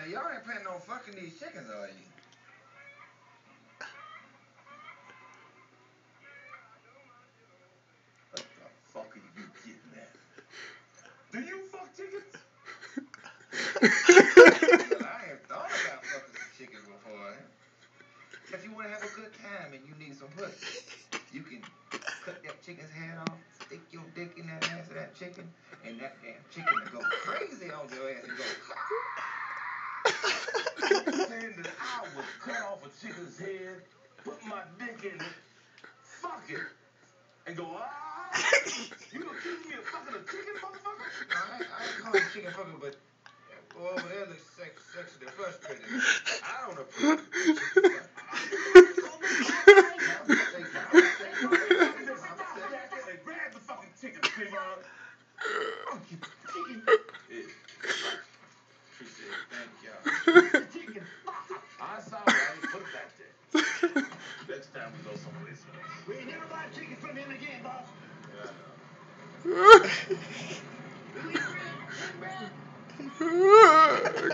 y'all ain't planning on fucking these chickens, are you? What the fuck are you getting at? Do you fuck chickens? Well, I ain't thought about fucking some chickens before. If you want to have a good time and you need some pussy, you can cut that chicken's head off, stick your dick in that ass of that chicken, and that damn chicken will go crazy on your ass and go. You saying that I would cut off a chicken's head, put my dick in it, fuck it, and go You gonna accuse me of fucking a chicken, motherfucker? No, I ain't calling it chicken fucking, but over there looks sexually frustrated. I don't approve. Grab the fucking chicken, Trayvon. Fuck you, chicken. Appreciate it. Thank y'all. Chicken. I saw right. Put it back there. Next time we go someplace else. We never buy chicken from him again, boss. Yeah, I know.